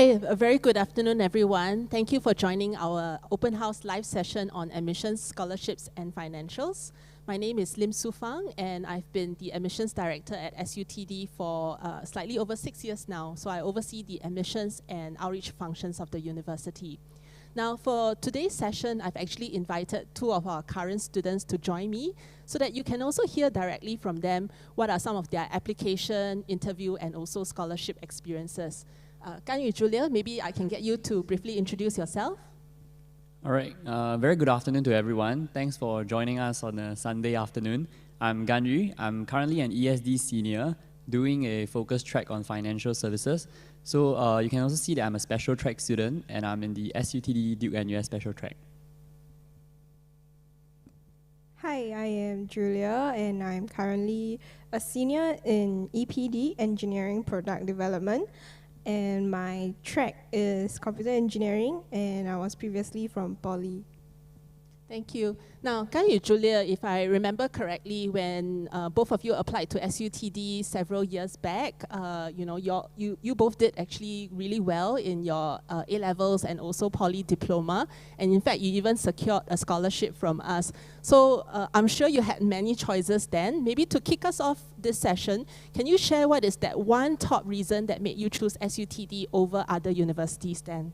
Hi, a very good afternoon, everyone. Thank you for joining our open house live session on admissions, scholarships, and financials. My name is Lim Su Fang, and I've been the admissions director at Sutd for slightly over 6 years now. So I oversee the admissions and outreach functions of the university. Now, for today's session, I've actually invited 2 of our current students to join me so that you can also hear directly from them what are some of their application, interview, and also scholarship experiences. Gan Yu Julia, maybe I can get you to briefly introduce yourself. All right, very good afternoon to everyone. Thanks for joining us on a Sunday afternoon. I'm Gan Yu. I'm currently an ESD senior doing a focus track on financial services. So you can also see that I'm a special track student and I'm in the Sutd Duke NUS special track. Hi, I am Julia and I'm currently a senior in EPD, Engineering Product Development. And my track is computer engineering, and I was previously from Poly. Thank you. Now, Gan Yu Julia, if I remember correctly, when both of you applied to Sutd several years back, you both did actually really well in your A-levels and also Poly diploma. And in fact, you even secured a scholarship from us. So I'm sure you had many choices then. Maybe to kick us off this session, can you share what is that one top reason that made you choose Sutd over other universities then?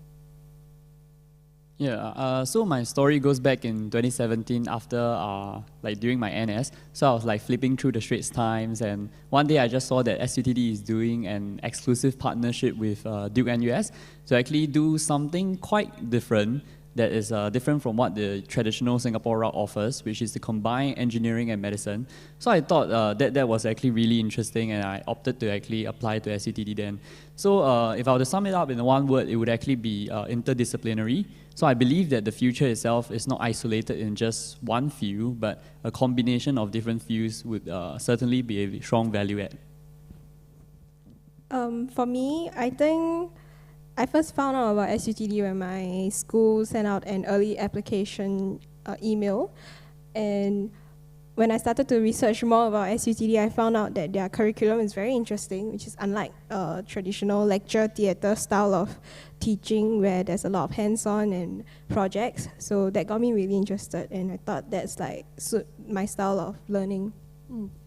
Yeah, so my story goes back in 2017 after, during my NS. So I was flipping through the Straits Times, and one day I just saw that Sutd is doing an exclusive partnership with Duke NUS to actually do something quite different that is different from what the traditional Singapore route offers, which is to combine engineering and medicine. So I thought that was actually really interesting, and I opted to actually apply to Sutd then. So if I were to sum it up in one word, it would actually be interdisciplinary. So I believe that the future itself is not isolated in just one field, but a combination of different fields would certainly be a strong value add. For me, I think I first found out about Sutd when my school sent out an early application email. And when I started to research more about Sutd, I found out that their curriculum is very interesting, which is unlike traditional lecture theatre style of teaching where there's a lot of hands-on and projects. So that got me really interested, and I thought that's suit my style of learning.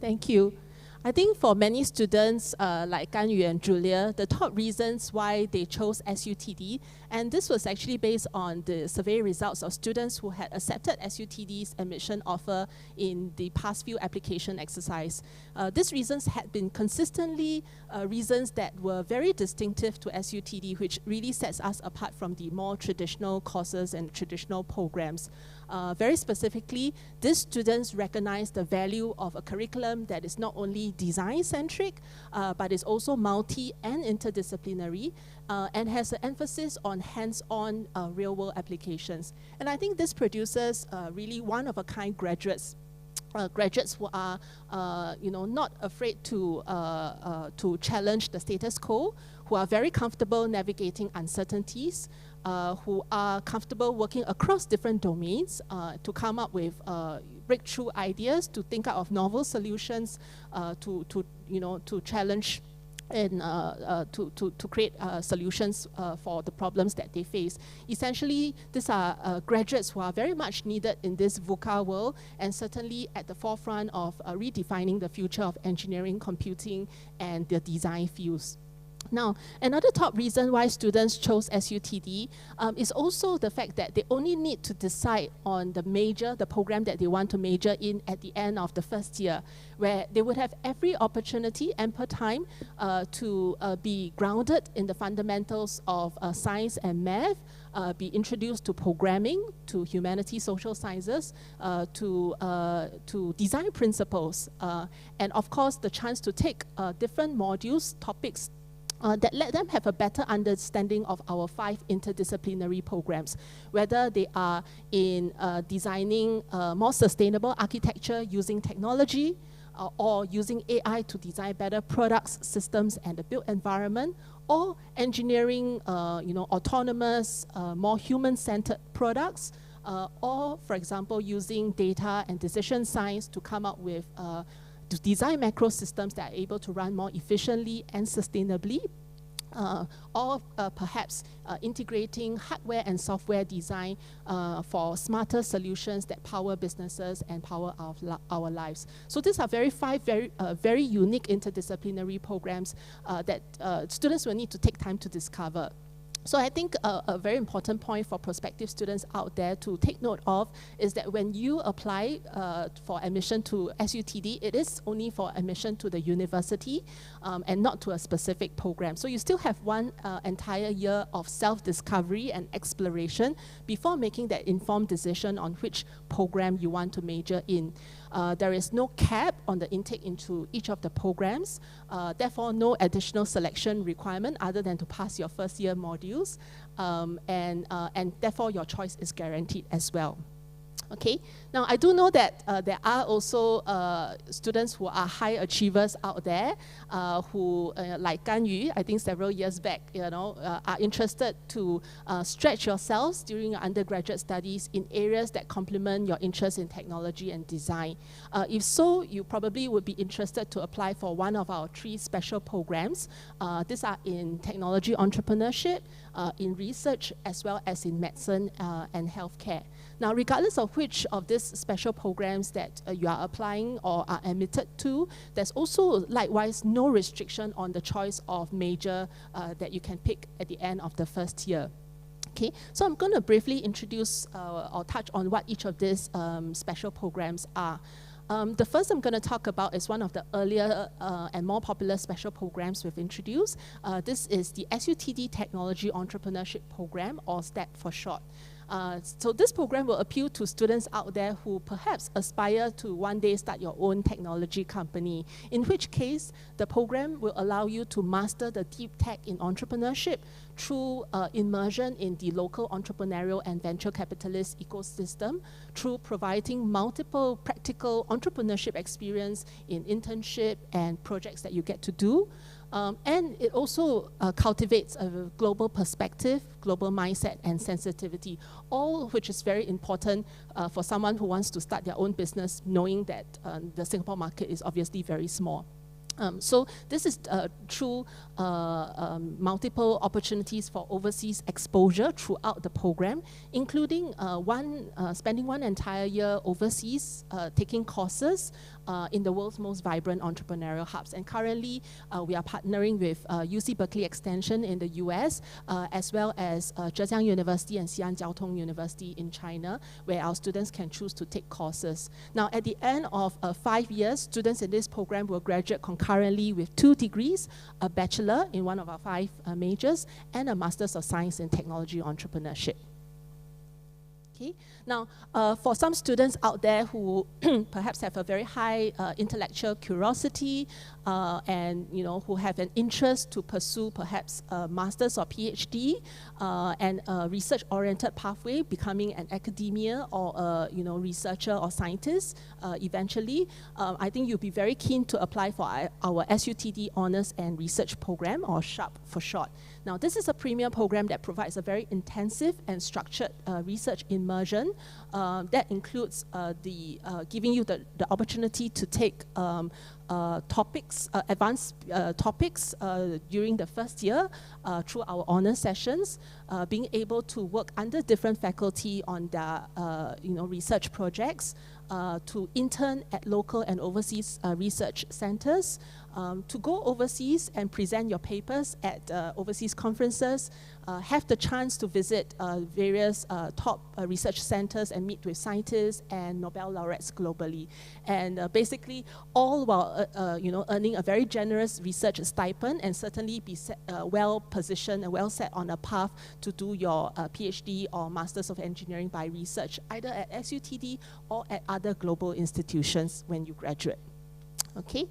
Thank you. I think for many students like Gan Yu and Julia, the top reasons why they chose Sutd, and this was actually based on the survey results of students who had accepted Sutd's admission offer in the past few application exercise. These reasons had been consistently reasons that were very distinctive to Sutd, which really sets us apart from the more traditional courses and traditional programs. Very specifically, these students recognize the value of a curriculum that is not only design-centric, but is also multi- and interdisciplinary, and has an emphasis on hands-on real-world applications. And I think this produces really one-of-a-kind graduates. Graduates who are, not afraid to challenge the status quo, who are very comfortable navigating uncertainties, who are comfortable working across different domains to come up with breakthrough ideas, to think out of novel solutions, to challenge and to create solutions for the problems that they face. Essentially, these are graduates who are very much needed in this VUCA world, and certainly at the forefront of redefining the future of engineering, computing, and the design fields. Now, another top reason why students chose Sutd is also the fact that they only need to decide on the program that they want to major in at the end of the first year, where they would have every opportunity, ample time to be grounded in the fundamentals of science and math, be introduced to programming, to humanities, social sciences, to design principles, and of course the chance to take different modules, topics, that let them have a better understanding of our 5 interdisciplinary programs, whether they are in designing more sustainable architecture using technology, or using AI to design better products, systems, and the built environment, or engineering autonomous, more human-centered products, or, for example, using data and decision science to come up with to design macro systems that are able to run more efficiently and sustainably, or perhaps integrating hardware and software design for smarter solutions that power businesses and power our lives. So these are five very unique interdisciplinary programs that students will need to take time to discover. So I think a very important point for prospective students out there to take note of is that when you apply for admission to SUTD, it is only for admission to the university and not to a specific program. So you still have one entire year of self-discovery and exploration before making that informed decision on which program you want to major in. There is no cap on the intake into each of the programs, therefore no additional selection requirement other than to pass your first year modules, and therefore your choice is guaranteed as well. Okay, now I do know that there are also students who are high achievers out there who, like Gan Yu, I think several years back, are interested to stretch yourselves during your undergraduate studies in areas that complement your interest in technology and design. If so, you probably would be interested to apply for one of our 3 special programs. These are in technology entrepreneurship, in research, as well as in medicine and healthcare. Now, regardless of which of these special programs that you are applying or are admitted to, there's also likewise no restriction on the choice of major that you can pick at the end of the first year. Okay, so I'm going to briefly introduce or touch on what each of these special programs are. The first I'm going to talk about is one of the earlier and more popular special programs we've introduced. This is the SUTD Technology Entrepreneurship Program, or STEP for short. So this program will appeal to students out there who perhaps aspire to one day start your own technology company, in which case the program will allow you to master the deep tech in entrepreneurship through immersion in the local entrepreneurial and venture capitalist ecosystem, through providing multiple practical entrepreneurship experience in internship and projects that you get to do. And it also cultivates a global perspective, global mindset, and sensitivity, all which is very important for someone who wants to start their own business, knowing that the Singapore market is obviously very small. So this is through multiple opportunities for overseas exposure throughout the program, including spending one entire year overseas, taking courses in the world's most vibrant entrepreneurial hubs. And currently, we are partnering with UC Berkeley Extension in the US, as well as Zhejiang University and Xi'an Jiaotong University in China, where our students can choose to take courses. Now, at the end of 5 years, students in this program will graduate concurrently with 2 degrees, a bachelor in one of our 5 majors, and a Master's of Science in Technology Entrepreneurship. Okay. Now, for some students out there who perhaps have a very high intellectual curiosity and who have an interest to pursue perhaps a master's or PhD and a research-oriented pathway, becoming an academia or a researcher or scientist eventually, I think you'll be very keen to apply for our SUTD Honours and Research Program, or SHARP for short. Now, this is a premier program that provides a very intensive and structured research immersion that includes giving you the opportunity to take advanced topics during the first year through our honor sessions, being able to work under different faculty on their research projects, to intern at local and overseas research centers, to go overseas and present your papers at overseas conferences, have the chance to visit various top research centers and meet with scientists and Nobel laureates globally. And basically, all while earning a very generous research stipend, and certainly be well positioned and well set on a path to do your PhD or Masters of Engineering by research, either at SUTD or at other global institutions when you graduate. Okay.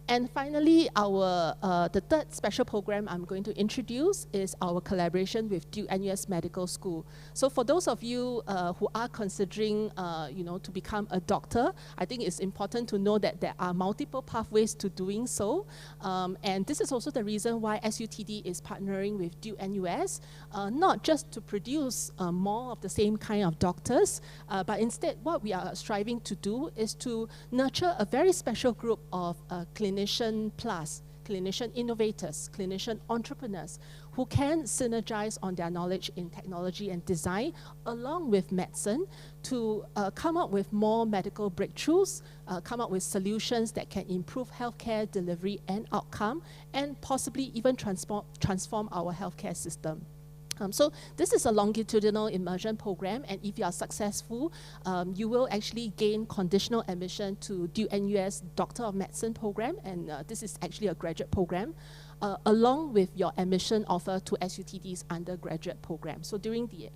And finally, the third special program I'm going to introduce is our collaboration with Do Nus Medical School. So for those of you who are considering, to become a doctor, I think it's important to know that there are multiple pathways to doing so. And this is also the reason why SUTD is partnering with Do Nus, not just to produce more of the same kind of doctors, but instead what we are striving to do is to nurture a very special group of clinician plus clinician innovators, clinician entrepreneurs, who can synergize on their knowledge in technology and design, along with medicine, to come up with more medical breakthroughs, come up with solutions that can improve healthcare delivery and outcome, and possibly even transform our healthcare system. So this is a longitudinal immersion program, and if you are successful, you will actually gain conditional admission to Do NUS Doctor of Medicine program, and this is actually a graduate program, along with your admission offer to SUTD's undergraduate program. So during the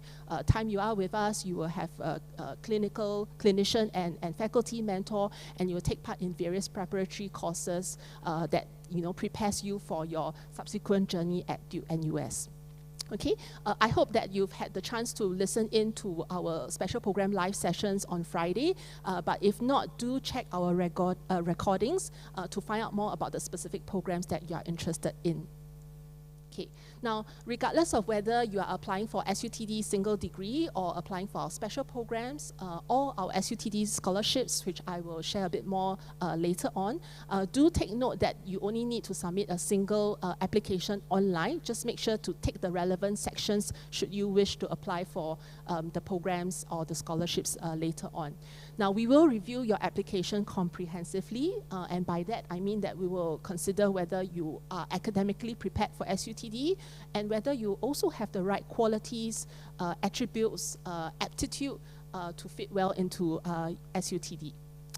time you are with us, you will have a clinician and faculty mentor, and you will take part in various preparatory courses that prepares you for your subsequent journey at Do NUS. Okay, I hope that you've had the chance to listen in to our special program live sessions on Friday, but if not, do check our recordings to find out more about the specific programs that you are interested in. Okay, now regardless of whether you are applying for SUTD single degree or applying for our special programs, all our SUTD scholarships, which I will share a bit more later on, do take note that you only need to submit a single application online. Just make sure to tick the relevant sections should you wish to apply for the programs or the scholarships later on. Now, we will review your application comprehensively, and by that I mean that we will consider whether you are academically prepared for SUTD and whether you also have the right qualities, attributes, aptitude to fit well into SUTD.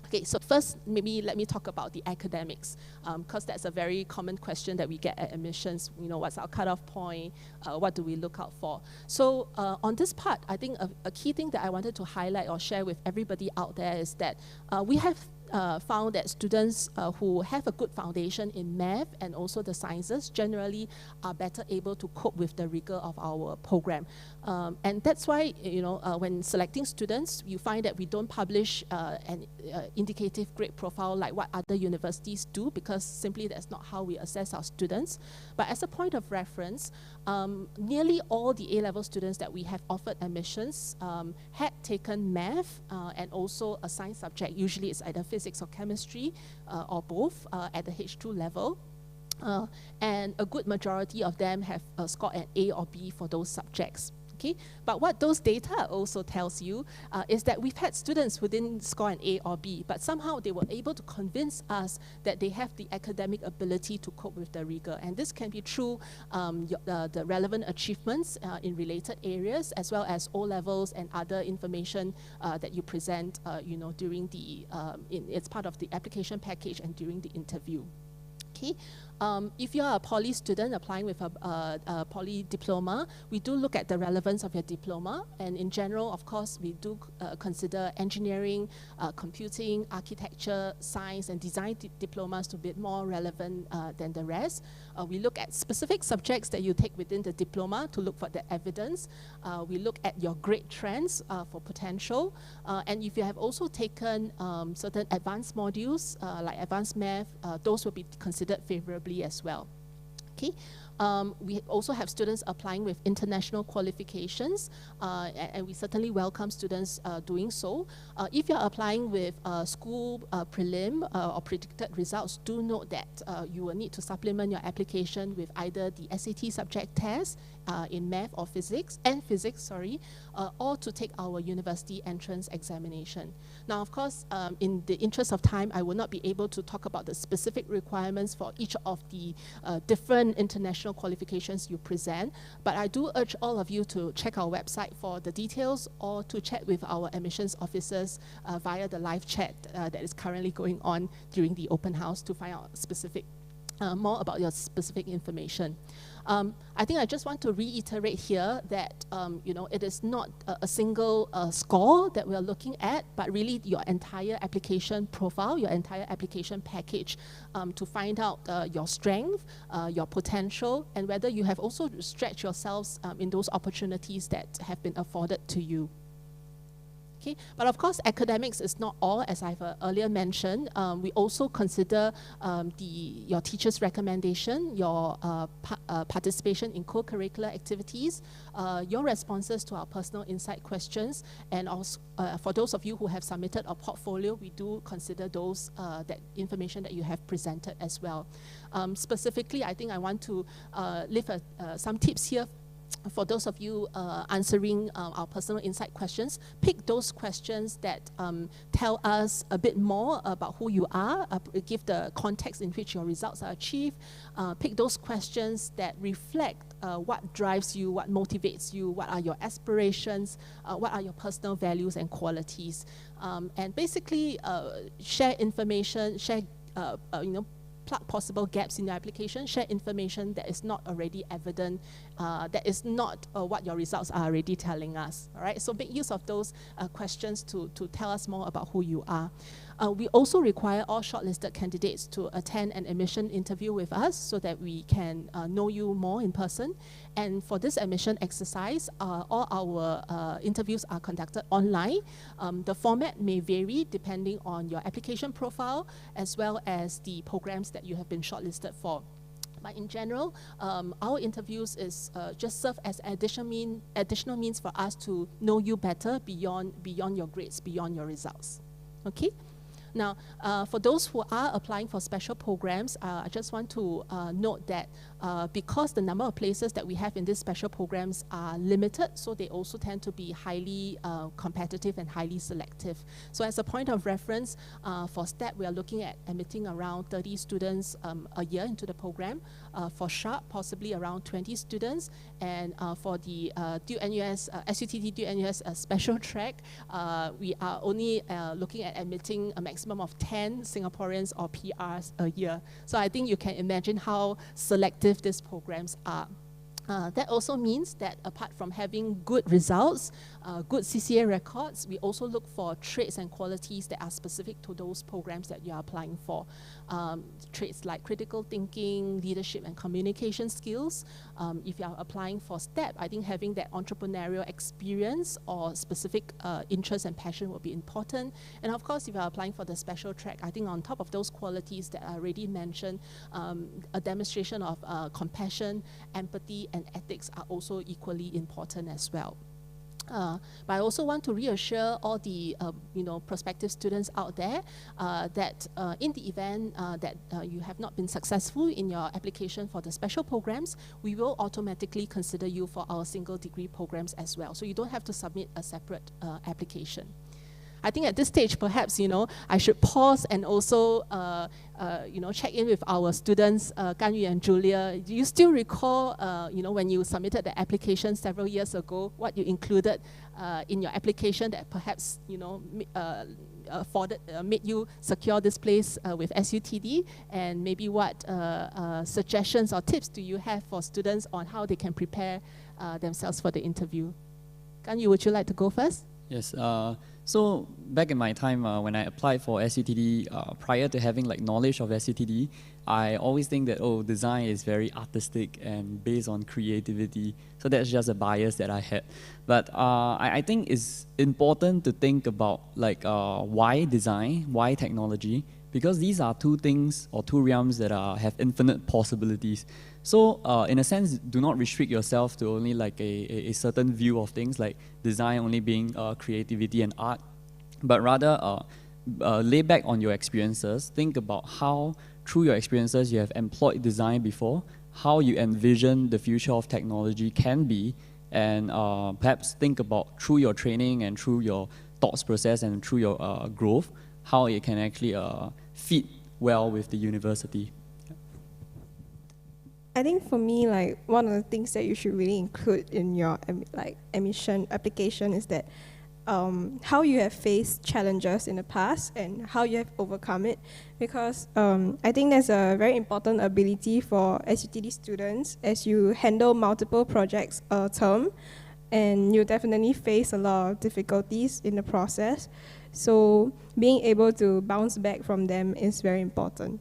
Okay, so first, maybe let me talk about the academics, because that's a very common question that we get at admissions. What's our cutoff point? What do we look out for? So on this part, I think a key thing that I wanted to highlight or share with everybody out there is that we have found that students who have a good foundation in math and also the sciences generally are better able to cope with the rigor of our program. And that's why, when selecting students, you find that we don't publish an indicative grade profile like what other universities do, because simply that's not how we assess our students. But as a point of reference, nearly all the A-level students that we have offered admissions had taken math and also a science subject. Usually it's either physics or chemistry or both at the H2 level. And a good majority of them have scored an A or B for those subjects. Okay? But what those data also tells you is that we've had students who didn't score an A or B, but somehow they were able to convince us that they have the academic ability to cope with the rigor. And this can be through the relevant achievements in related areas, as well as O-levels and other information that you present, during the, it's part of the application package and during the interview. Okay. If you are a poly student applying with a poly diploma, we do look at the relevance of your diploma, and in general, of course, we do consider engineering, computing, architecture, science, and design diplomas to be more relevant than the rest. We look at specific subjects that you take within the diploma to look for the evidence. We look at your grade trends for potential, and if you have also taken certain advanced modules like advanced math, those will be considered favorably as well. Okay. We also have students applying with international qualifications, and we certainly welcome students doing so. If you're applying with school prelim or predicted results, do note that you will need to supplement your application with either the SAT subject test in math or physics, or to take our university entrance examination. Now, of course, in the interest of time, I will not be able to talk about the specific requirements for each of the different international qualifications you present, but I do urge all of you to check our website for the details or to chat with our admissions officers via the live chat that is currently going on during the open house to find out more about your specific information. I think I just want to reiterate here that it is not a single score that we're looking at, but really your entire application profile, your entire application package to find out your strength, your potential, and whether you have also stretched yourselves in those opportunities that have been afforded to you. Okay, but of course, academics is not all, as I've earlier mentioned. We also consider your teacher's recommendation, your participation in co-curricular activities, your responses to our personal insight questions, and also for those of you who have submitted a portfolio, we do consider those that information that you have presented as well. Specifically, I think I want to leave some tips here. For those of you answering our personal insight questions, pick those questions that tell us a bit more about who you are, give the context in which your results are achieved. Pick those questions that reflect what drives you, what motivates you, what are your aspirations, what are your personal values and qualities. And basically share information, share, plug possible gaps in your application, share information that is not already evident, that is not what your results are already telling us. All right, so make use of those questions to tell us more about who you are. We also require all shortlisted candidates to attend an admission interview with us so that we can know you more in person. And for this admission exercise, all our interviews are conducted online. The format may vary depending on your application profile as well as the programs that you have been shortlisted for. But in general, our interviews is just serve as additional means for us to know you better beyond your grades, beyond your results. Okay? Now, for those who are applying for special programs, I just want to note that because the number of places that we have in these special programs are limited, so they also tend to be highly competitive and highly selective. So as a point of reference, for STEP, we are looking at admitting around 30 students a year into the program. For SHARP, possibly around 20 students. And for the Do NUS, SUTD Do NUS special track, we are only looking at admitting a maximum of 10 Singaporeans or PRs a year. So I think you can imagine how selective these programs are. That also means that apart from having good results, good CCA records, we also look for traits and qualities that are specific to those programs that you are applying for. Traits like critical thinking, leadership and communication skills. If you are applying for STEP, I think having that entrepreneurial experience or specific interest and passion will be important. And of course, if you are applying for the special track, I think on top of those qualities that I already mentioned, a demonstration of compassion, empathy, and ethics are also equally important as well. But I also want to reassure all the prospective students out there that in the event that you have not been successful in your application for the special programs, we will automatically consider you for our single degree programs as well. So you don't have to submit a separate application. I think at this stage, perhaps, I should pause and also, check in with our students, Gan Yu and Julia. Do you still recall, when you submitted the application several years ago, what you included in your application that perhaps, made you secure this place with SUTD? And maybe what suggestions or tips do you have for students on how they can prepare themselves for the interview? Gan Yu, would you like to go first? Yes. So back in my time when I applied for SUTD, prior to having knowledge of SUTD, I always think that design is very artistic and based on creativity. So that's just a bias that I had. But I think it's important to think about why design, why technology, because these are two things or two realms that have infinite possibilities. So in a sense, do not restrict yourself to only a certain view of things, like design only being creativity and art, but rather lay back on your experiences. Think about how through your experiences you have employed design before, how you envision the future of technology can be, and perhaps think about through your training and through your thoughts process and through your growth, how it can actually fit well with the university. I think for me, one of the things that you should really include in your admission application is that how you have faced challenges in the past and how you have overcome it, because I think that's a very important ability for SUTD students as you handle multiple projects a term, and you definitely face a lot of difficulties in the process. So being able to bounce back from them is very important.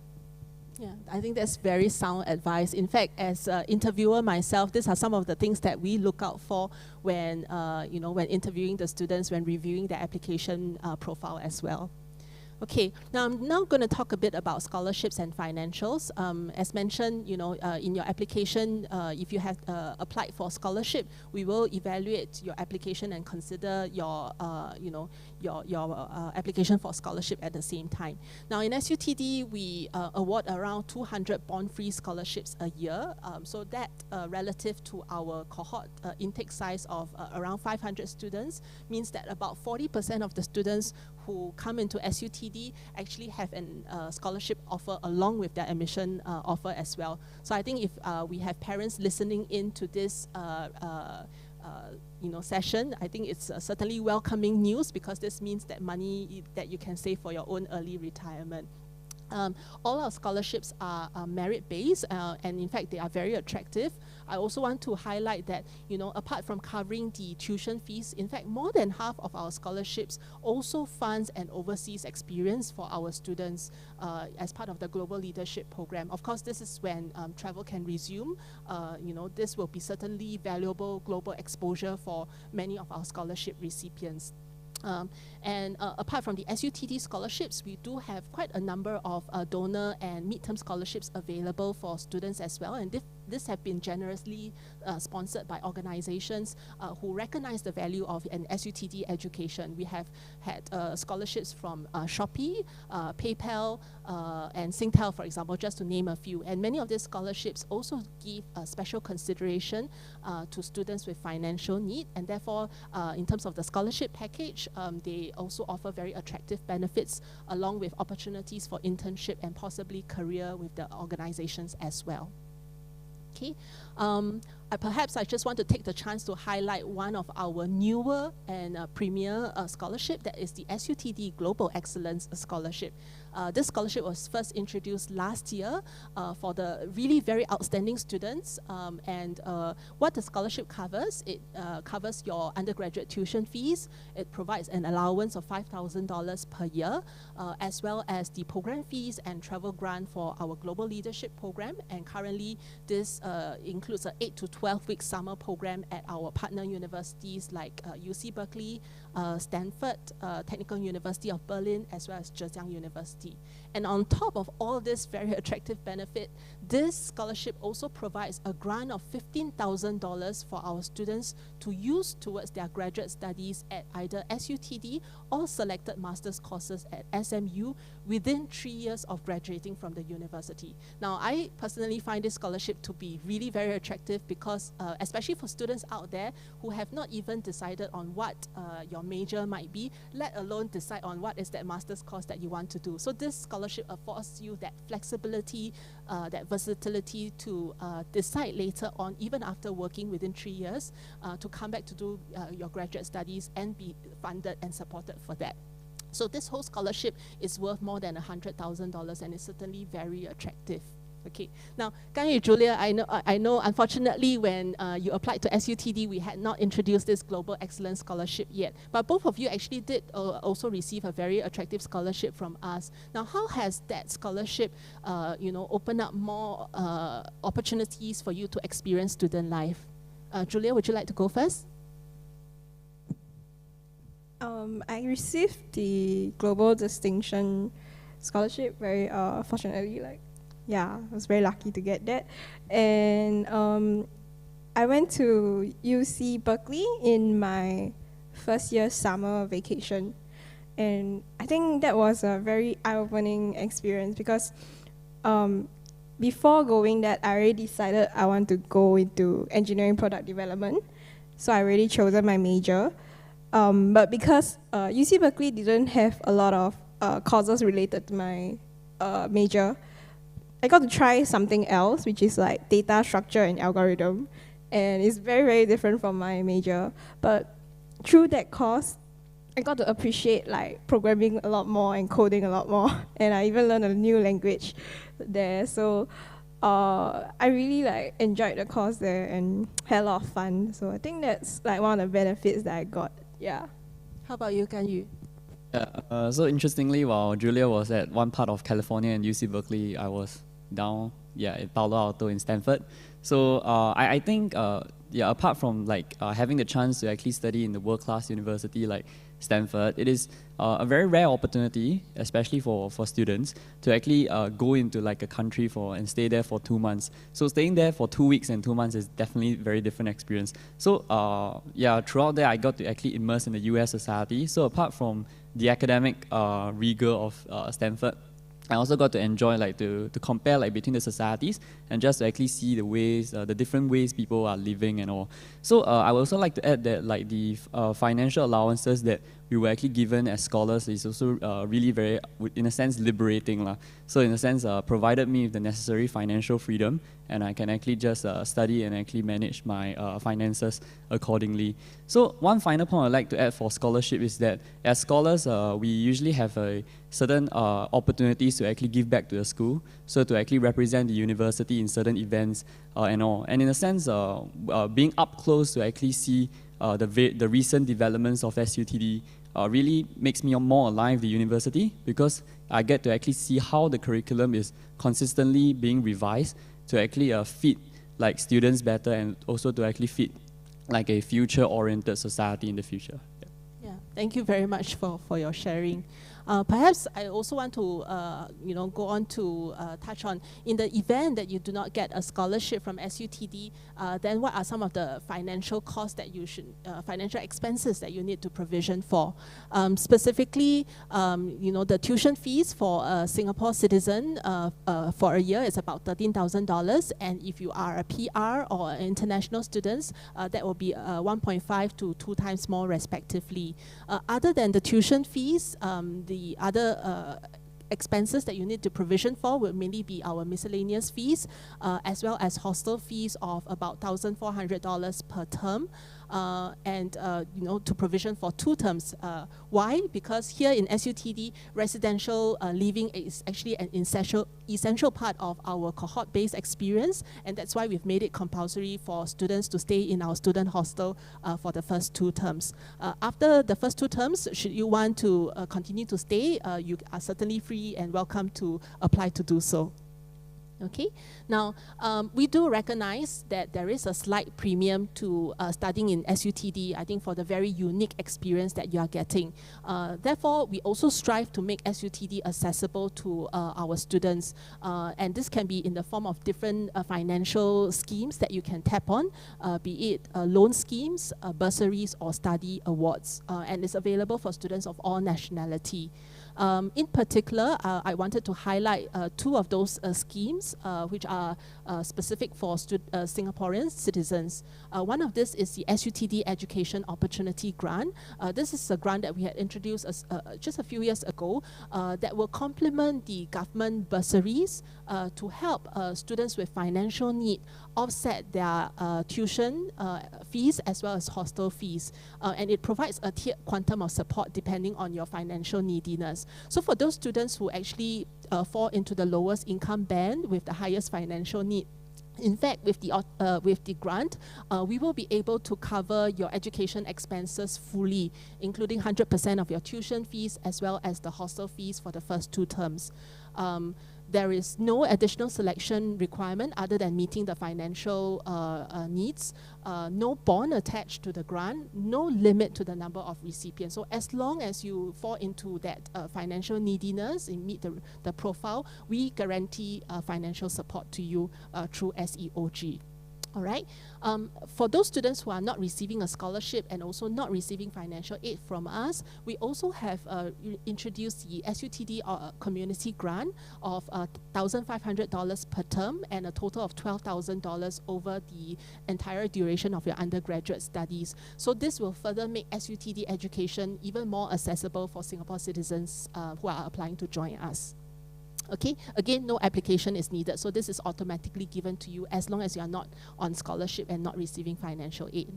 Yeah, I think that's very sound advice. In fact, as an interviewer myself, these are some of the things that we look out for when, when interviewing the students, when reviewing their application profile as well. Okay, now I'm now going to talk a bit about scholarships and financials. As mentioned, in your application, if you have applied for scholarship, we will evaluate your application and consider your, application for scholarship at the same time. Now in SUTD, we award around 200 bond-free scholarships a year. So that relative to our cohort intake size of around 500 students means that about 40% of the students who come into SUTD actually have an scholarship offer along with their admission offer as well. So I think if we have parents listening in to this session, I think it's certainly welcoming news, because this means that money that you can save for your own early retirement. All our scholarships are merit-based, and in fact, they are very attractive. I also want to highlight that, apart from covering the tuition fees, in fact, more than half of our scholarships also funds an overseas experience for our students as part of the Global Leadership Program. Of course, this is when travel can resume. This will be certainly valuable global exposure for many of our scholarship recipients. Apart from the SUTD scholarships, we do have quite a number of donor and midterm scholarships available for students as well, and this have been generously sponsored by organizations who recognize the value of an SUTD education. We have had scholarships from Shopee, PayPal, and Singtel, for example, just to name a few. And many of these scholarships also give special consideration to students with financial need, and therefore, in terms of the scholarship package, they also offer very attractive benefits along with opportunities for internship and possibly career with the organizations as well. Okay, perhaps I just want to take the chance to highlight one of our newer and premier scholarship, that is the SUTD Global Excellence Scholarship. This scholarship was first introduced last year for the really very outstanding students, and what the scholarship covers, it covers your undergraduate tuition fees. It provides an allowance of $5,000 per year, as well as the program fees and travel grant for our Global Leadership Program. And currently, this includes an 8 to 12-week summer program at our partner universities like UC Berkeley, Stanford, Technical University of Berlin, as well as Zhejiang University. And on top of all this very attractive benefit, this scholarship also provides a grant of $15,000 for our students to use towards their graduate studies at either SUTD or selected master's courses at SMU within 3 years of graduating from the university. Now, I personally find this scholarship to be really very attractive because, especially for students out there who have not even decided on what your major might be, let alone decide on what is that master's course that you want to do. So this scholarship affords you that flexibility, that versatility to decide later on, even after working within 3 years, to come back to do your graduate studies and be funded and supported for that. So this whole scholarship is worth more than $100,000 and is certainly very attractive. Okay, now, Ganyu, Julia, I know unfortunately when you applied to SUTD, we had not introduced this Global Excellence Scholarship yet, but both of you actually did also receive a very attractive scholarship from us. Now, how has that scholarship, opened up more opportunities for you to experience student life? Julia, would you like to go first? I received the Global Distinction Scholarship very fortunately, I was very lucky to get that. And I went to UC Berkeley in my first year summer vacation. And I think that was a very eye-opening experience because before going that, I already decided I want to go into engineering product development. So I already chosen my major. But because UC Berkeley didn't have a lot of courses related to my major, I got to try something else, which is like data structure and algorithm. And it's very, very different from my major. But through that course, I got to appreciate programming a lot more and coding a lot more. And I even learned a new language there. So I really enjoyed the course there and had a lot of fun. So I think that's one of the benefits that I got. Yeah. How about you, Ganyu? Yeah, so interestingly, while Julia was at one part of California and UC Berkeley, I was down in Palo Alto in Stanford. So I think apart from like having the chance to actually study in the world-class university like Stanford, it is a very rare opportunity, especially for students, to actually go into like a country and stay there for 2 months. So staying there for 2 weeks and 2 months is definitely a very different experience. So throughout there I got to actually immerse in the US society. So apart from the academic rigor of Stanford, I also got to enjoy like to compare like between the societies and just to actually see the ways, the different ways people are living and all. So I would also like to add that like the financial allowances that we were actually given as scholars is also really very, in a sense, liberating lah. So in a sense, provided me with the necessary financial freedom, and I can actually just study and actually manage my finances accordingly. So one final point I'd like to add for scholarship is that as scholars, we usually have a certain opportunities to actually give back to the school, so to actually represent the university in certain events and all. And in a sense, being up close to actually see the recent developments of SUTD really makes me more alive with the university, because I get to actually see how the curriculum is consistently being revised to actually fit like students better, and also to actually fit like a future-oriented society in the future. Yeah, thank you very much for your sharing. Perhaps I also want to go on to touch on, in the event that you do not get a scholarship from SUTD, then what are some of the financial costs that you should, financial expenses that you need to provision for? Specifically, the tuition fees for a Singapore citizen for a year is about $13,000, and if you are a PR or an international student, that will be 1.5 to 2 times more respectively. Other than the tuition fees, the other expenses that you need to provision for will mainly be our miscellaneous fees, as well as hostel fees of about $1,400 per term, and to provision for 2 terms. Why? Because here in SUTD, residential living is actually an essential part of our cohort-based experience, and that's why we've made it compulsory for students to stay in our student hostel for the first 2 terms. After the first 2 terms, should you want to continue to stay, you are certainly free and welcome to apply to do so. Okay, now we do recognize that there is a slight premium to studying in SUTD, I think, for the very unique experience that you are getting. Therefore, we also strive to make SUTD accessible to our students, and this can be in the form of different financial schemes that you can tap on, be it loan schemes, bursaries, or study awards, and it's available for students of all nationality. In particular, I wanted to highlight 2 of those schemes which are specific for Singaporean citizens. One of this is the SUTD Education Opportunity Grant. This is a grant that we had introduced just a few years ago that will complement the government bursaries to help students with financial need offset their tuition fees as well as hostel fees. And it provides a tiered quantum of support depending on your financial neediness. So for those students who actually fall into the lowest income band with the highest financial need, in fact, with the grant, we will be able to cover your education expenses fully, including 100% of your tuition fees as well as the hostel fees for the first 2 terms. There is no additional selection requirement other than meeting the financial needs, no bond attached to the grant, no limit to the number of recipients. So as long as you fall into that financial neediness and meet the profile, we guarantee financial support to you through SEOG. All right. For those students who are not receiving a scholarship and also not receiving financial aid from us, we also have introduced the SUTD community grant of $1,500 per term and a total of $12,000 over the entire duration of your undergraduate studies. So this will further make SUTD education even more accessible for Singapore citizens who are applying to join us. Okay, again, no application is needed, so this is automatically given to you as long as you are not on scholarship and not receiving financial aid.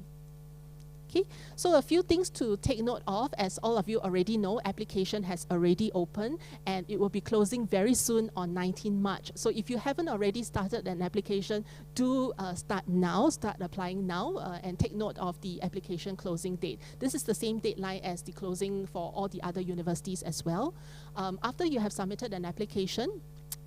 Okay, so a few things to take note of. As all of you already know, application has already opened and it will be closing very soon on 19 March. So if you haven't already started an application, do start now, start applying now, and take note of the application closing date. This is the same deadline as the closing for all the other universities as well. After you have submitted an application,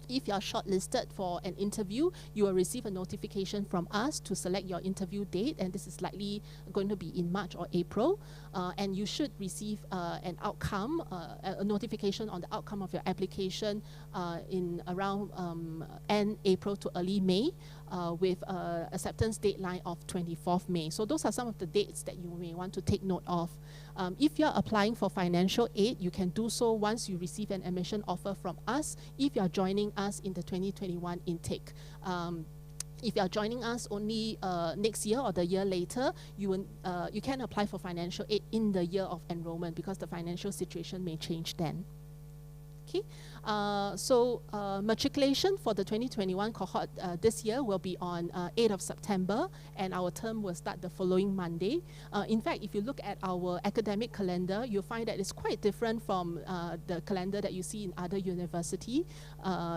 If you are shortlisted for an interview, you will receive a notification from us to select your interview date, and this is likely going to be in March or April. And you should receive an outcome, a notification on the outcome of your application in around end April to early May, with acceptance deadline of 24th May. So those are some of the dates that you may want to take note of. If you're applying for financial aid, you can do so once you receive an admission offer from us, if you're joining us in the 2021 intake. If you're joining us only next year or the year later, you can apply for financial aid in the year of enrollment because the financial situation may change then. Okay, so matriculation for the 2021 cohort this year will be on 8th of September, and our term will start the following Monday. In fact, if you look at our academic calendar, you'll find that it's quite different from the calendar that you see in other universities.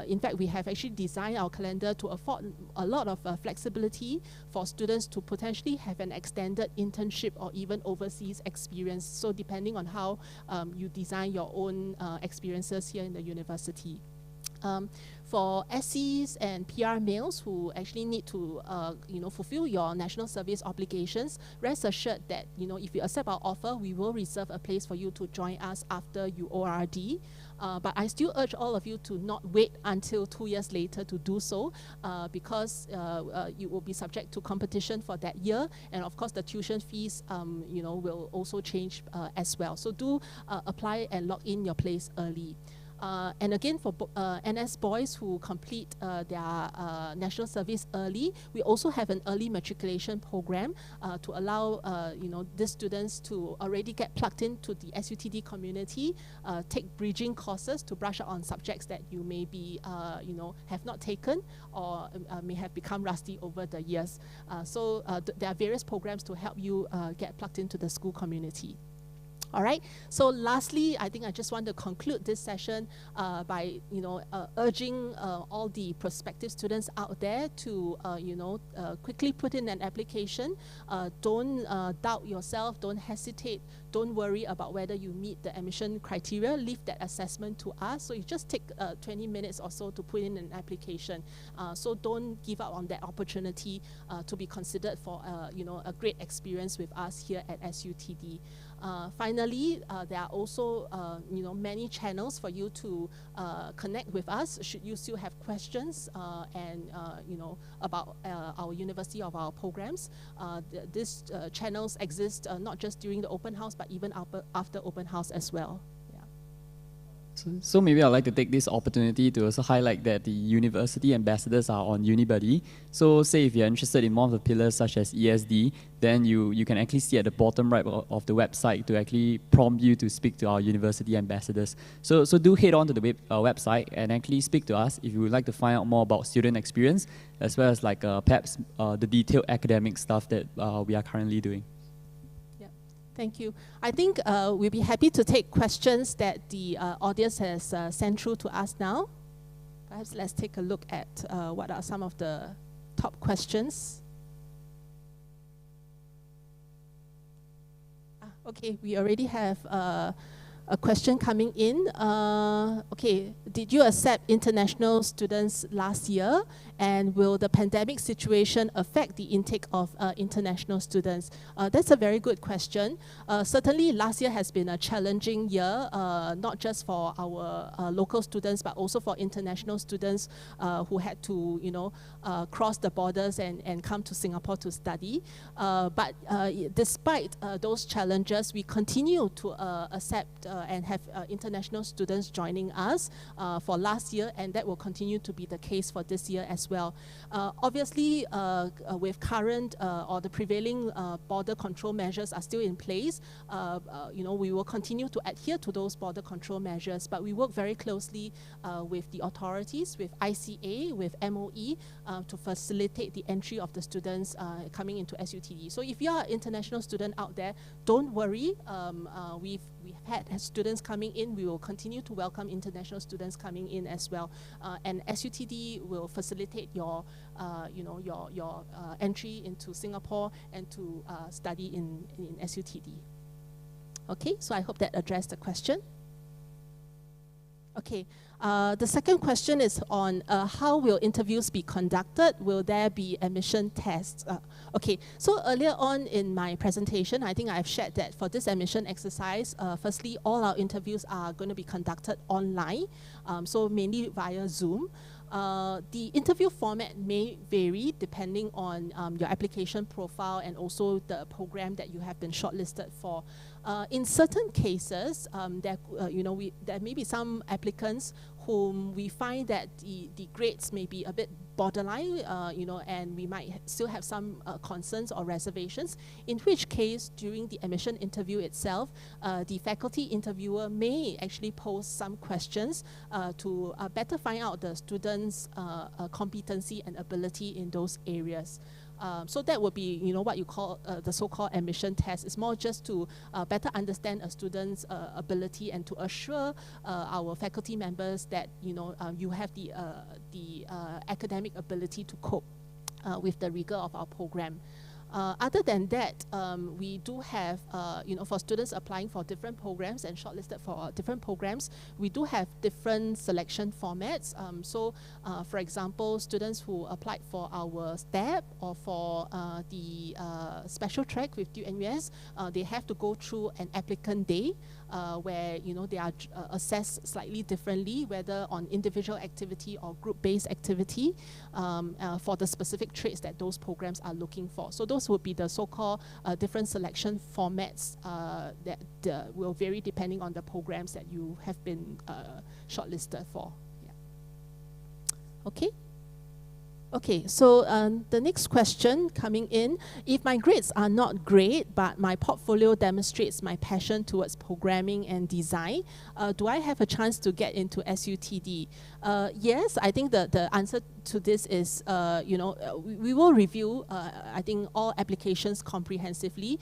In fact, we have actually designed our calendar to afford a lot of flexibility for students to potentially have an extended internship or even overseas experience. So depending on how you design your own experiences here in the university. For SCs and PR males who actually need to fulfill your national service obligations, rest assured that if you accept our offer, we will reserve a place for you to join us after you ORD. But I still urge all of you to not wait until 2 years later to do so, because you will be subject to competition for that year, and of course the tuition fees will also change as well. So do apply and lock in your place early. And again, for NS boys who complete their national service early, we also have an early matriculation program to allow these students to already get plugged into the SUTD community, take bridging courses to brush up on subjects that you may be have not taken or may have become rusty over the years. So there are various programs to help you get plugged into the school community. All right, so lastly, I think I just want to conclude this session by urging all the prospective students out there to quickly put in an application. Don't doubt yourself, don't hesitate, don't worry about whether you meet the admission criteria. Leave that assessment to us. So you just take 20 minutes or so to put in an application. So don't give up on that opportunity to be considered for a great experience with us here at SUTD. Finally, there are also many channels for you to connect with us should you still have questions and about our university, of our programs. These channels exist not just during the open house but even after open house as well. So maybe I'd like to take this opportunity to also highlight that the university ambassadors are on Unibuddy. So say if you're interested in more of the pillars such as ESD, then you can actually see at the bottom right of the website to actually prompt you to speak to our university ambassadors. So do head on to the website and actually speak to us if you would like to find out more about student experience, as well as perhaps the detailed academic stuff that we are currently doing. Thank you. I think we'll be happy to take questions that the audience has sent through to us now. Perhaps let's take a look at what are some of the top questions. Okay, we already have a question coming in. Okay, did you accept international students last year? And will the pandemic situation affect the intake of international students? That's a very good question. Certainly last year has been a challenging year, not just for our local students, but also for international students who had to, cross the borders and come to Singapore to study. But despite those challenges, we continue to accept and have international students joining us for last year, and that will continue to be the case for this year as well. Obviously, with current or the prevailing border control measures are still in place, we will continue to adhere to those border control measures, but we work very closely with the authorities, with ICA, with MOE, to facilitate the entry of the students coming into SUTD. So if you are an international student out there, don't worry. We've had students coming in. We will continue to welcome international students coming in as well. And SUTD will facilitate your entry into Singapore and to study in SUTD. Okay, so I hope that addressed the question. Okay. The second question is on how will interviews be conducted? Will there be admission tests? Okay, so earlier on in my presentation, I think I've shared that for this admission exercise, firstly, all our interviews are going to be conducted online, so mainly via Zoom. The interview format may vary depending on your application profile and also the program that you have been shortlisted for. In certain cases, there may be some applicants whom we find that the grades may be a bit borderline, and we might still have some concerns or reservations, in which case, during the admission interview itself, the faculty interviewer may actually pose some questions to better find out the students' competency and ability in those areas. So that would be, what you call the so-called admission test. It's more just to better understand a student's ability and to assure our faculty members that, you have the academic ability to cope with the rigor of our program. Other than that, we do have, for students applying for different programs and shortlisted for different programs, we do have different selection formats. For example, students who applied for our STEP or for the special track with Do NUS, they have to go through an applicant day where, they are assessed slightly differently, whether on individual activity or group-based activity for the specific traits that those programs are looking for. So those would be the so-called different selection formats that will vary depending on the programs that you have been shortlisted for. Yeah. Okay. Okay, so the next question coming in, if my grades are not great, but my portfolio demonstrates my passion towards programming and design, do I have a chance to get into SUTD? Yes, I think the answer to this is, we will review, I think, all applications comprehensively.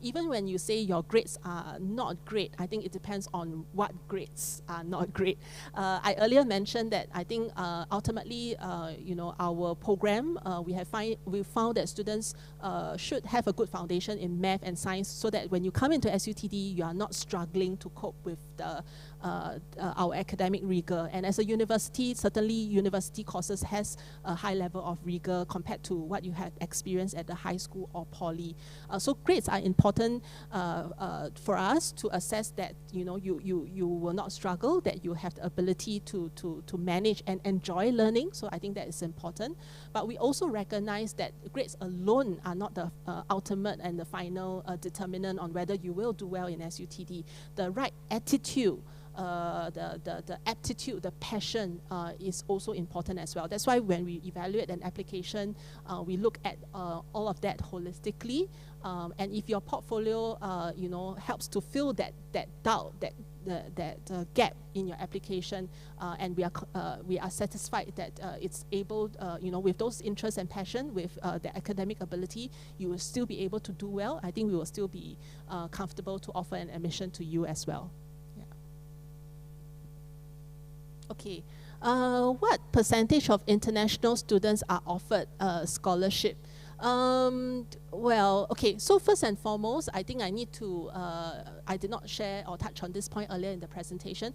Even when you say your grades are not great, I think it depends on what grades are not great. I earlier mentioned that I think ultimately, our program, we found that students should have a good foundation in math and science so that when you come into SUTD, you are not struggling to cope with our academic rigor. And as a university, certainly university courses has a high level of rigor compared to what you had experienced at the high school or poly. So grades are important for us to assess that you will not struggle, that you have the ability to manage and enjoy learning. So I think that is important. But we also recognize that grades alone are not the ultimate and the final determinant on whether you will do well in SUTD. The right attitude, the aptitude, the passion is also important as well. That's why when we evaluate an application, we look at all of that holistically. And if your portfolio, helps to fill that doubt, that gap in your application, and we are satisfied that it's able, with those interests and passion, with the academic ability, you will still be able to do well. I think we will still be comfortable to offer an admission to you as well. Okay, what percentage of international students are offered a scholarship? Well, okay, so first and foremost, I think I need to, I did not share or touch on this point earlier in the presentation.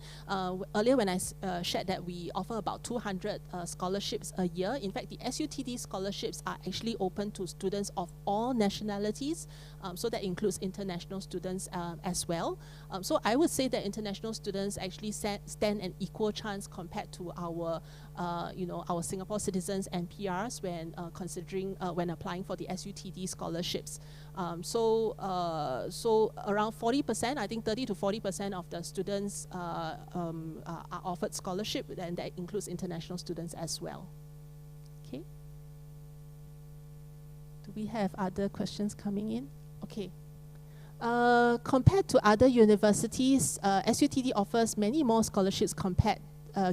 Earlier when I shared that we offer about 200 scholarships a year. In fact, the SUTD scholarships are actually open to students of all nationalities, so that includes international students as well. So I would say that international students actually stand an equal chance compared to our, our Singapore citizens and PRs when considering, when applying for the SUTD scholarships. So around 40%, I think 30 to 40% of the students are offered scholarship, and that includes international students as well. Okay. Do we have other questions coming in? Okay. Compared to other universities, SUTD offers many more scholarships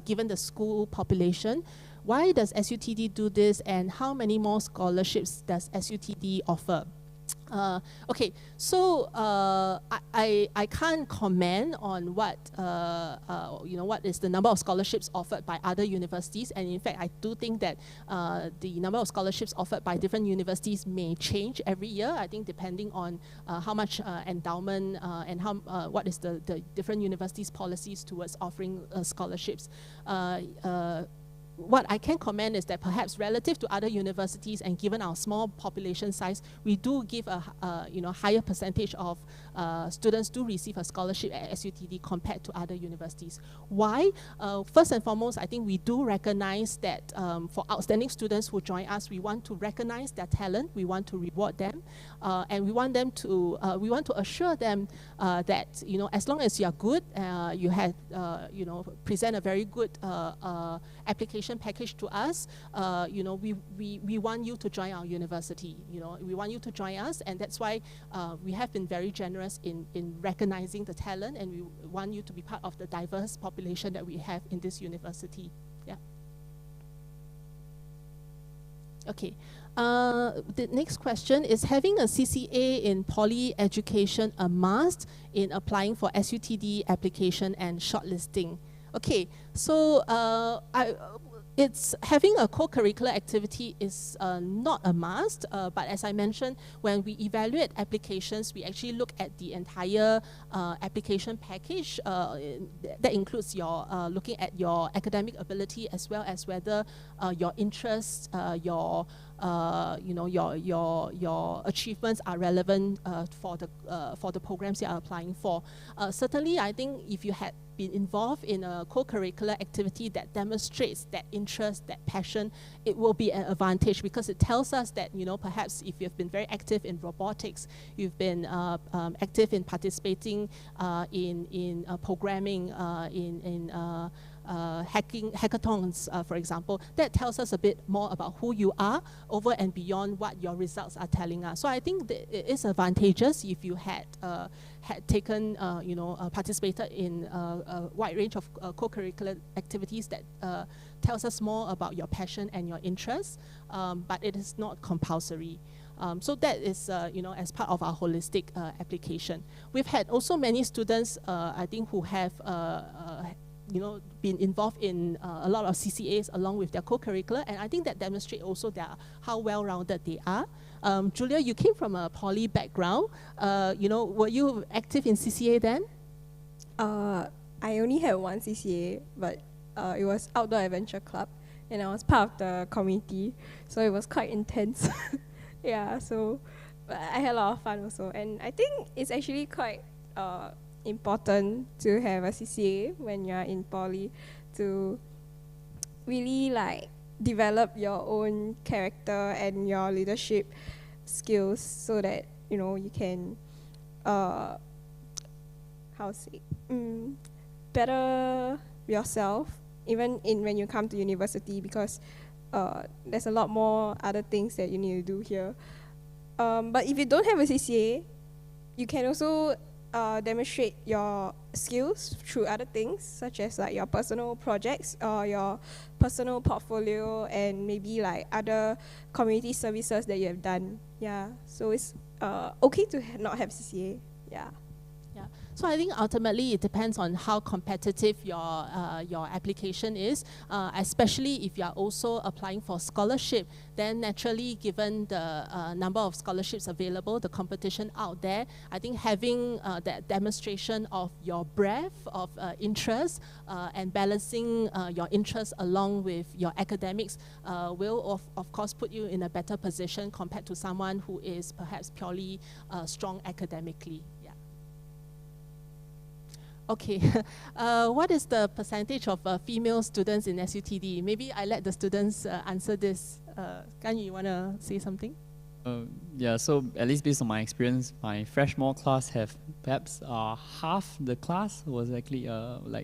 given the school population. Why does SUTD do this, and how many more scholarships does SUTD offer? Okay, so I can't comment on what what is the number of scholarships offered by other universities, and in fact I do think that the number of scholarships offered by different universities may change every year. I think depending on how much endowment and what is the different universities' policies towards offering scholarships. What I can comment is that perhaps relative to other universities and given our small population size, we do give a higher percentage of students do receive a scholarship at SUTD compared to other universities. Why? First and foremost, I think we do recognize that for outstanding students who join us, we want to recognize their talent, we want to reward them, and we want to assure them that as long as you are good, you have present a very good application package to us, we want you to join our university. We want you to join us, and that's why we have been very generous in recognizing the talent, and we want you to be part of the diverse population that we have in this university. Yeah. Okay. The next question is, having a CCA in poly education a must in applying for SUTD application and shortlisting? Okay, so it's having a co-curricular activity is not a must, but as I mentioned, when we evaluate applications, we actually look at the entire application package. That includes your looking at your academic ability as well as whether your interests, your achievements are relevant for the programs you are applying for. Certainly, I think if you had been involved in a co-curricular activity that demonstrates that interest, that passion, it will be an advantage because it tells us that, perhaps if you've been very active in robotics, you've been active in participating in programming, in hackathons, for example, that tells us a bit more about who you are over and beyond what your results are telling us. So I think that it is advantageous if you had taken, participated in a wide range of co-curricular activities that tells us more about your passion and your interests, but it is not compulsory. So that is, as part of our holistic application. We've had also many students, I think, who have been involved in a lot of CCAs along with their co-curricular, and I think that demonstrates also how well-rounded they are. Julia, you came from a poly background. Were you active in CCA then? I only had one CCA, but it was Outdoor Adventure Club, and I was part of the committee, so it was quite intense. Yeah, so but I had a lot of fun also, and I think it's actually quite important to have a CCA when you're in poly to really develop your own character and your leadership skills so that you can better yourself even when you come to university, because there's a lot more other things that you need to do here. But if you don't have a CCA, you can also demonstrate your skills through other things, such as your personal projects or your personal portfolio, and maybe other community services that you have done. Yeah, so it's okay to not have CCA. Yeah. Yeah. So I think ultimately it depends on how competitive your application is, especially if you are also applying for scholarship. Then naturally, given the number of scholarships available, the competition out there, I think having that demonstration of your breadth of interest and balancing your interests along with your academics will of course put you in a better position compared to someone who is perhaps purely strong academically. Okay, what is the percentage of female students in SUTD? Maybe I let the students answer this. Gan, you want to say something? Yeah, so at least based on my experience, my freshman class have perhaps half the class was actually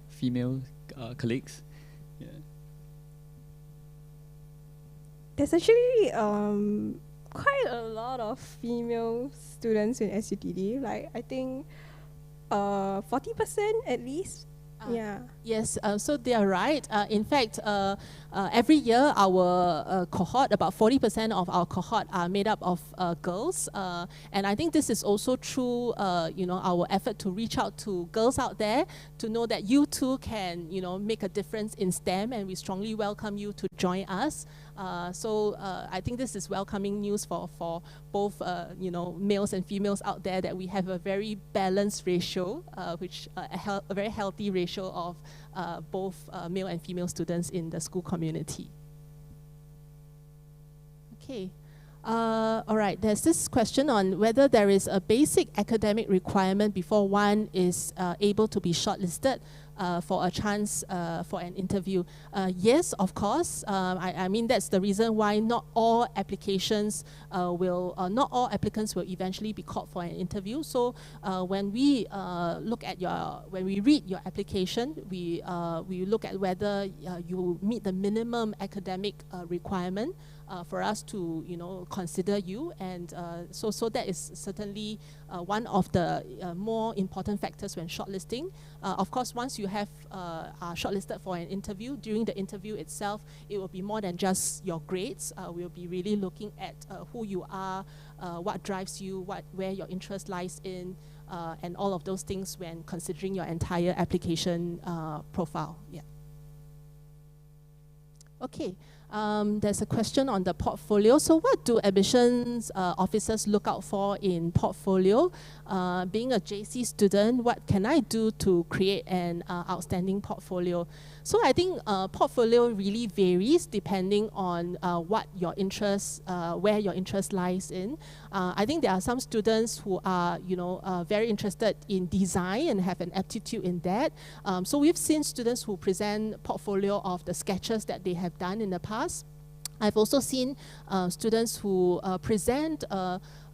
female colleagues. Yeah. There's actually quite a lot of female students in SUTD. I think 40% at least. Yeah. Yes, so they are right. In fact, every year our cohort, about 40% of our cohort are made up of girls. And I think this is also through, our effort to reach out to girls out there to know that you too can, make a difference in STEM, and we strongly welcome you to join us. So I think this is welcoming news for both, males and females out there, that we have a very balanced ratio, a very healthy ratio of both male and female students in the school community. Okay. All right, there's this question on whether there is a basic academic requirement before one is able to be shortlisted for a chance for an interview. Yes, of course. I mean, that's the reason why not all applications not all applicants will eventually be called for an interview. So when we when we read your application, we look at whether you meet the minimum academic requirement for us to consider you, and so that is certainly one of the more important factors when shortlisting. Of course, once you are shortlisted for an interview, during the interview itself, it will be more than just your grades. We'll be really looking at who you are, what drives you, where your interest lies in, and all of those things when considering your entire application profile. Yeah. Okay. There's a question on the portfolio. So what do admissions officers look out for in portfolio? Being a JC student, what can I do to create an outstanding portfolio? So I think portfolio really varies depending on what your interest, where your interest lies in. I think there are some students who are, very interested in design and have an aptitude in that. So we've seen students who present portfolio of the sketches that they have done in the past. I've also seen students who present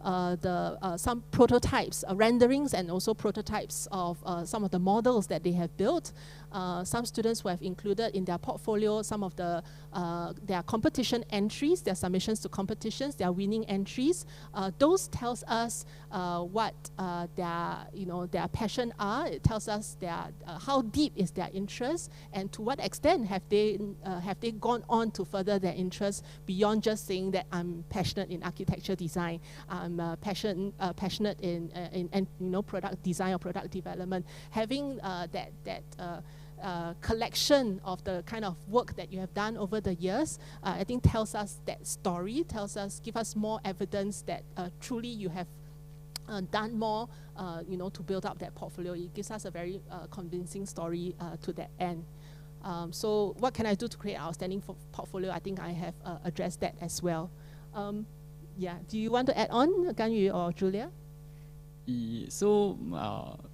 some prototypes, renderings, and also prototypes of some of the models that they have built. Some students who have included in their portfolio some of their competition entries, their submissions to competitions, their winning entries. Those tells us what their passion are. It tells us how deep is their interest, and to what extent have they gone on to further their interest beyond just saying that I'm passionate in architecture design, I'm passionate in product design or product development. Having that collection of the kind of work that you have done over the years, I think tells us that story, give us more evidence that truly you have done more, to build up that portfolio. It gives us a very convincing story to that end. So what can I do to create an outstanding portfolio? I think I have addressed that as well. Yeah, do you want to add on, Gan-Yu or Julia? So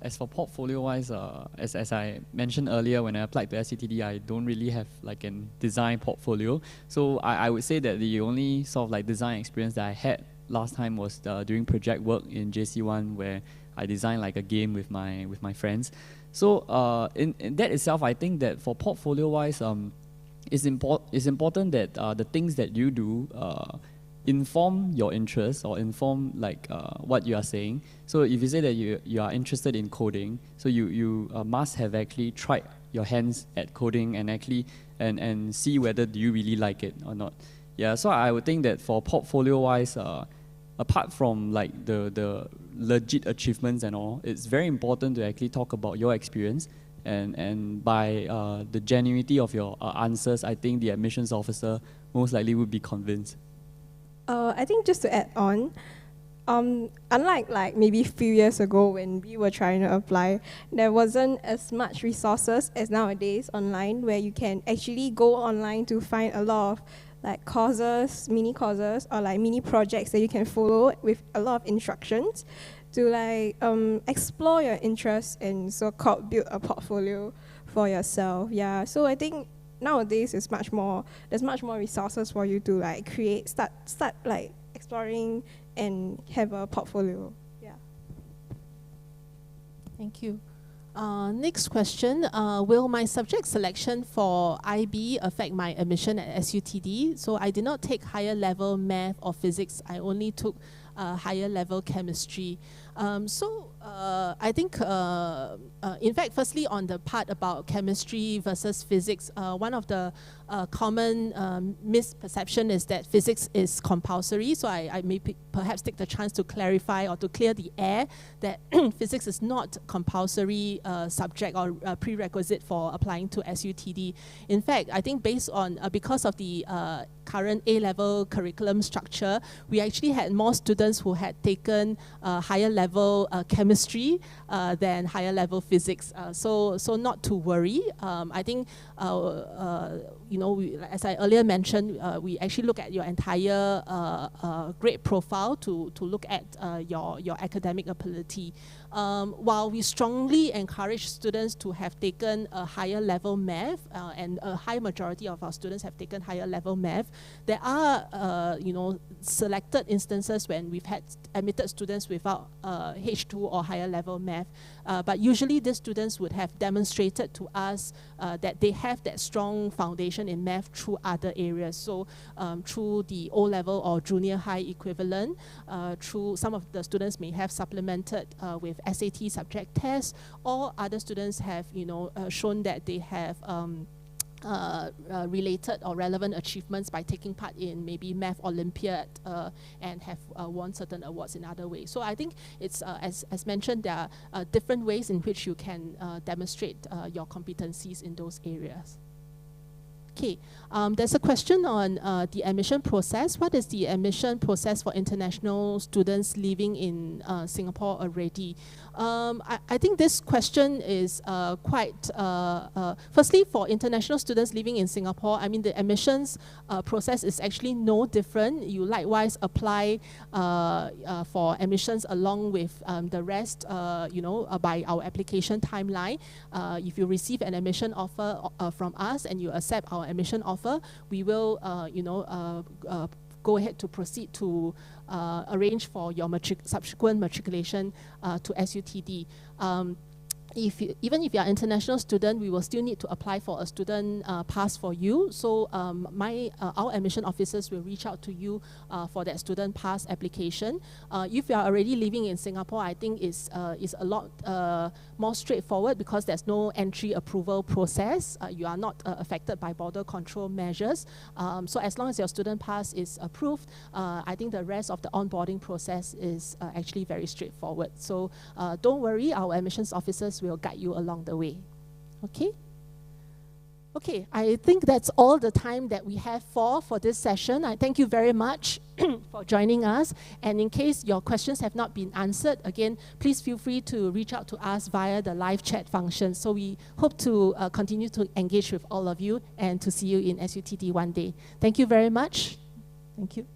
as for portfolio-wise, as I mentioned earlier, when I applied to Sutd, I don't really have like a design portfolio. So I would say that the only sort of like design experience that I had last time was during project work in JC1, where I designed like a game with my friends. So in that itself, I think that for portfolio-wise, it's important that the things that you do inform your interests or inform like what you are saying. So if you say that you are interested in coding, so you must have actually tried your hands at coding and actually and see whether do you really like it or not. Yeah, so I would think that for portfolio-wise, apart from like the legit achievements and all, it's very important to actually talk about your experience, and by the genuinity of your answers, I think the admissions officer most likely would be convinced. I think just to add on, unlike like maybe a few years ago when we were trying to apply, there wasn't as much resources as nowadays online, where you can actually go online to find a lot of like courses, mini courses, or like mini projects that you can follow with a lot of instructions to like explore your interests and so-called build a portfolio for yourself. Yeah, so I think nowadays there's much more resources for you to like start like exploring and have a portfolio. Yeah. Thank you. Next question, will my subject selection for IB affect my admission at SUTD? So I did not take higher level math or physics, I only took higher level chemistry. So I think, in fact, firstly on the part about chemistry versus physics, one of the common misperception is that physics is compulsory. So I may perhaps take the chance to clarify or to clear the air that physics is not compulsory subject or prerequisite for applying to SUTD. In fact, I think based on, because of the current A-level curriculum structure, we actually had more students who had taken higher level chemistry than higher level physics. So not to worry. I think, you know, as I earlier mentioned, we actually look at your entire grade profile to look at your academic ability. While we strongly encourage students to have taken a higher level math, and a high majority of our students have taken higher level math, there are, you know, selected instances when we've had admitted students without H2 or higher level math. But usually these students would have demonstrated to us that they have that strong foundation in math through other areas. So through the O-level or junior high equivalent, through some of the students may have supplemented with SAT subject tests, or other students have, you know, shown that they have related or relevant achievements by taking part in maybe Math Olympiad and have won certain awards in other ways. So I think it's, as mentioned, there are different ways in which you can demonstrate your competencies in those areas. Okay, there's a question on the admission process. What is the admission process for international students living in Singapore already? I think this question is quite, firstly, for international students living in Singapore, I mean, the admissions process is actually no different. You likewise apply for admissions along with the rest, you know, by our application timeline. If you receive an admission offer from us and you accept our admission offer, we will, you know, go ahead to proceed to arrange for your subsequent matriculation to SUTD. Even if you are an international student, we will still need to apply for a student pass for you. So our admission officers will reach out to you for that student pass application. If you are already living in Singapore, I think is a lot more straightforward because there's no entry approval process. You are not affected by border control measures. So as long as your student pass is approved, I think the rest of the onboarding process is actually very straightforward. So don't worry, our admissions officers will guide you along the way. Okay? Okay, I think that's all the time that we have for this session. I thank you very much for joining us. And in case your questions have not been answered, again, please feel free to reach out to us via the live chat function. So we hope to continue to engage with all of you and to see you in SUTD one day. Thank you very much. Thank you.